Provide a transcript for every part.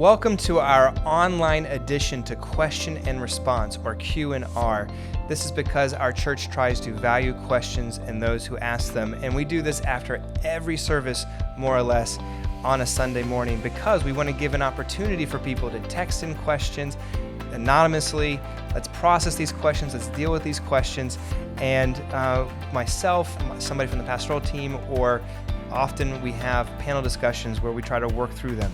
Welcome to our online edition to Question and Response, or Q&R. This is because our church tries to value questions and those who ask them, and we do this after every service, more or less, on a Sunday morning because we want to give an opportunity for people to text in questions anonymously. Let's process these questions, let's deal with these questions, and myself, somebody from the pastoral team, or often we have panel discussions where we try to work through them.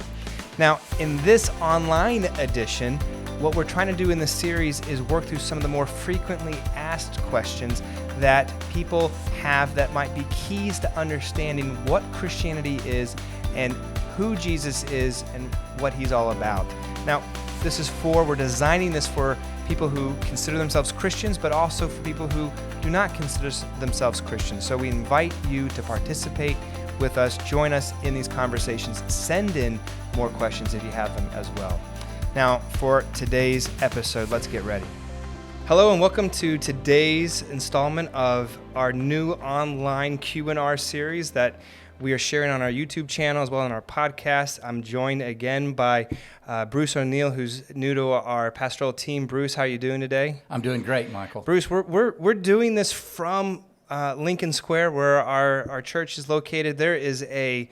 Now, in this online edition, what we're trying to do in this series is work through some of the more frequently asked questions that people have that might be keys to understanding what Christianity is and who Jesus is and what he's all about. Now, we're designing this for people who consider themselves Christians, but also for people who do not consider themselves Christians. So we invite you to participate with us, join us in these conversations, send in more questions if you have them as well. Now, for today's episode, let's get ready. Hello and welcome to today's installment of our new online Q&R series that we are sharing on our YouTube channel as well as on our podcast. I'm joined again by Bruce O'Neill, who's new to our pastoral team. Bruce, how are you doing today? I'm doing great, Michael. Bruce, we're doing this from Lincoln Square, where our church is located. There is a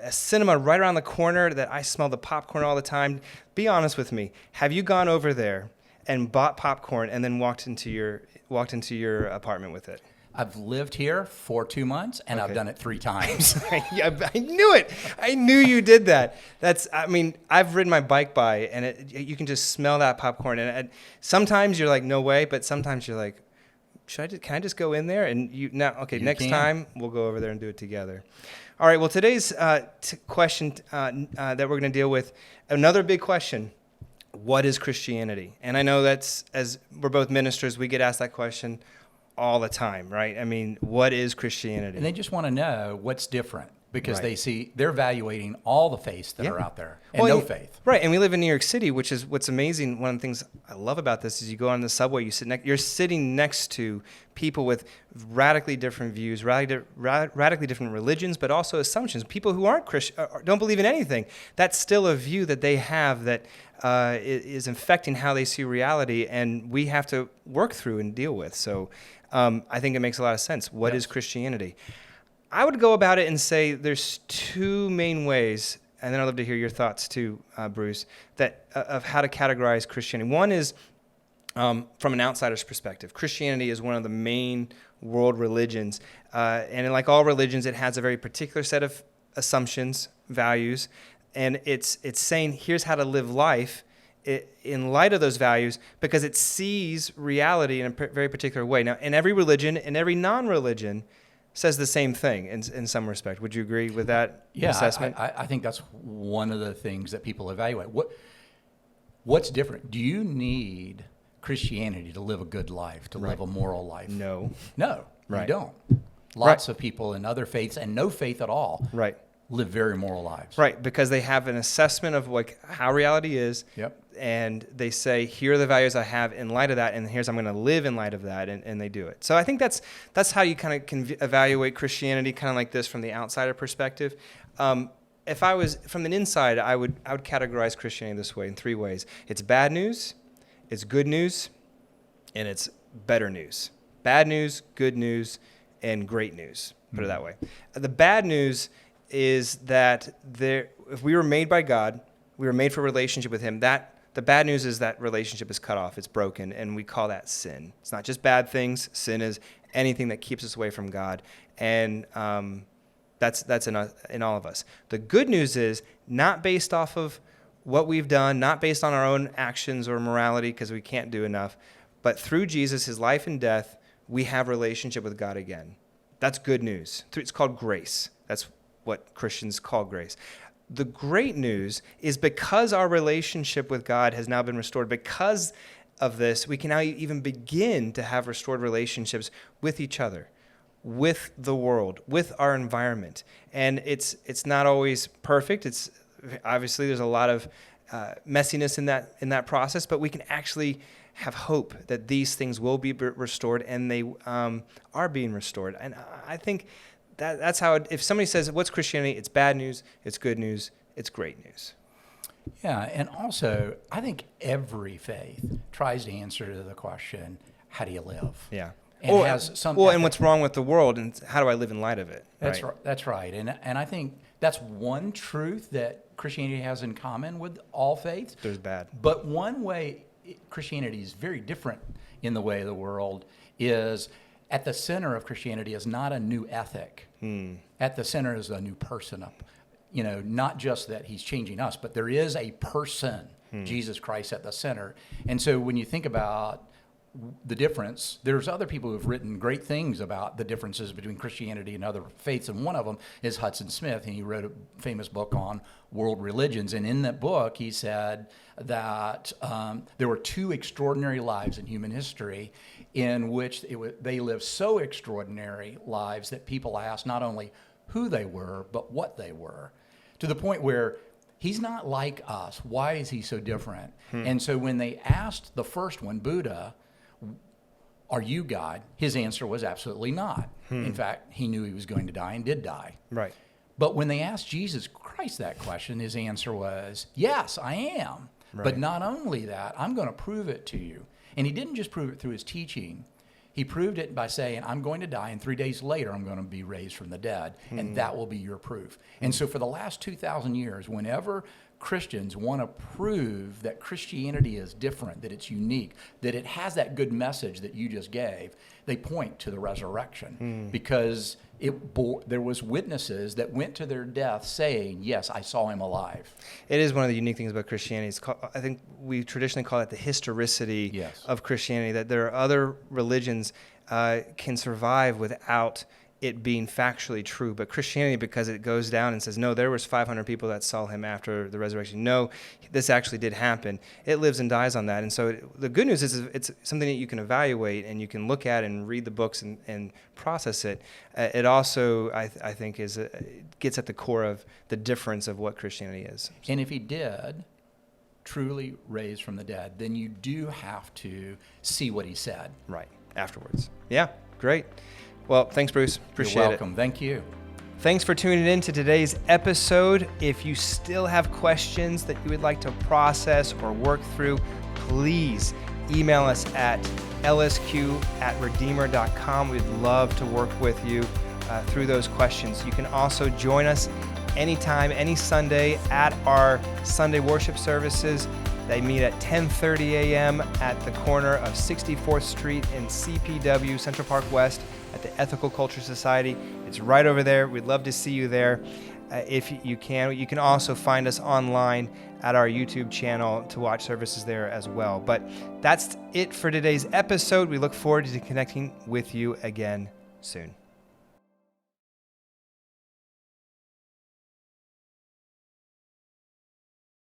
cinema right around the corner that I smell the popcorn all the time. Be honest with me. Have you gone over there and bought popcorn and then walked into your apartment with it? I've lived here for 2 months, and I've done it 3 times. I knew it. I knew you did that. I've ridden my bike by, and you can just smell that popcorn. And sometimes you're like, no way, but sometimes you're like, can I just go in there? And next time we'll go over there and do it together. All right, well, today's question that we're going to deal with, another big question, what is Christianity? And I know that's, as we're both ministers, we get asked that question all the time, right? I mean, what is Christianity? And they just want to know what's different because they're evaluating all the faiths that are out there and no faith. Right, and we live in New York City, which is what's amazing. One of the things I love about this is you go on the subway, you're sitting next to people with radically different views, radically different religions, but also assumptions. People who aren't Christian, don't believe in anything. That's still a view that they have that is infecting how they see reality, and we have to work through and deal with. So I think it makes a lot of sense. What is Christianity? I would go about it and say there's 2 main ways, and then I'd love to hear your thoughts too, Bruce, of how to categorize Christianity. One is from an outsider's perspective. Christianity is one of the main world religions, and like all religions, it has a very particular set of assumptions, values, and it's saying here's how to live life in light of those values, because it sees reality in a very particular way. Now, in every religion, in every non-religion, says the same thing in some respect. Would you agree with that assessment? I think that's one of the things that people evaluate. What's different? Do you need Christianity to live a good life, to live a moral life? No, you don't. Lots of people in other faiths and no faith at all live very moral lives. Right, because they have an assessment of how reality is. Yep. And they say, here are the values I have in light of that, and here's how I'm going to live in light of that, and they do it. So I think that's how you kind of can evaluate Christianity, kind of like this from the outsider perspective. If I was from the inside, I would categorize Christianity this way, in 3 ways. It's bad news, it's good news, and it's better news. Bad news, good news, and great news, put it that way. The bad news is that if we were made by God, we were made for a relationship with him, the bad news is that relationship is cut off, it's broken, and we call that sin. It's not just bad things. Sin is anything that keeps us away from God, and that's in all of us. The good news is not based off of what we've done, not based on our own actions or morality, because we can't do enough, but through Jesus, his life and death, we have relationship with God again. That's good news. It's called grace. That's what Christians call grace. The great news is because our relationship with God has now been restored, because of this, we can now even begin to have restored relationships with each other, with the world, with our environment. And it's not always perfect. It's obviously there's a lot of messiness in that process, but we can actually have hope that these things will be restored, and they are being restored. And I think that's how if somebody says, what's Christianity? It's bad news, it's good news, it's great news. Yeah, and also, I think every faith tries to answer to the question, how do you live? Yeah. And has some and ethic. what's wrong with the world, and how do I live in light of it? That's right. right. That's right. And I think that's one truth that Christianity has in common with all faiths. There's bad. But one way Christianity is very different in the way of the world is at the center of Christianity is not a new ethic. At the center is a new person. Not just that he's changing us, but there is a person, Jesus Christ, at the center. And so when you think about the difference, there's other people who've written great things about the differences between Christianity and other faiths, and one of them is Hudson Smith, and he wrote a famous book on world religions. And in that book, he said that there were two extraordinary lives in human history in which they lived so extraordinary lives that people asked not only who they were, but what they were, to the point where he's not like us. Why is he so different? And so when they asked the first one, Buddha, are you God? His answer was absolutely not. In fact, he knew he was going to die and did die. Right. But when they asked Jesus Christ that question, his answer was, yes, I am. Right. But not only that, I'm going to prove it to you. And he didn't just prove it through his teaching. He proved it by saying, I'm going to die, and 3 days later, I'm going to be raised from the dead, and that will be your proof. And so for the last 2,000 years, whenever Christians want to prove that Christianity is different, that it's unique, that it has that good message that you just gave, they point to the resurrection because there was witnesses that went to their death saying, yes, I saw him alive. It is one of the unique things about Christianity. I think we traditionally call it the historicity of Christianity, that there are other religions can survive without it being factually true. But Christianity, because it goes down and says, no, there was 500 people that saw him after the resurrection. No, this actually did happen. It lives and dies on that. And so the good news is it's something that you can evaluate and you can look at and read the books and process it. It also, I think, gets at the core of the difference of what Christianity is. And if he did truly raise from the dead, then you do have to see what he said. Right, afterwards. Yeah, great. Well, thanks, Bruce. Appreciate it. You're welcome. Thank you. Thanks for tuning in to today's episode. If you still have questions that you would like to process or work through, please email us at lsq@redeemer.com. We'd love to work with you through those questions. You can also join us anytime, any Sunday at our Sunday worship services. They meet at 10:30 a.m. at the corner of 64th Street in CPW, Central Park West, at the Ethical Culture Society. It's right over there. We'd love to see you there if you can. You can also find us online at our YouTube channel to watch services there as well. But that's it for today's episode. We look forward to connecting with you again soon.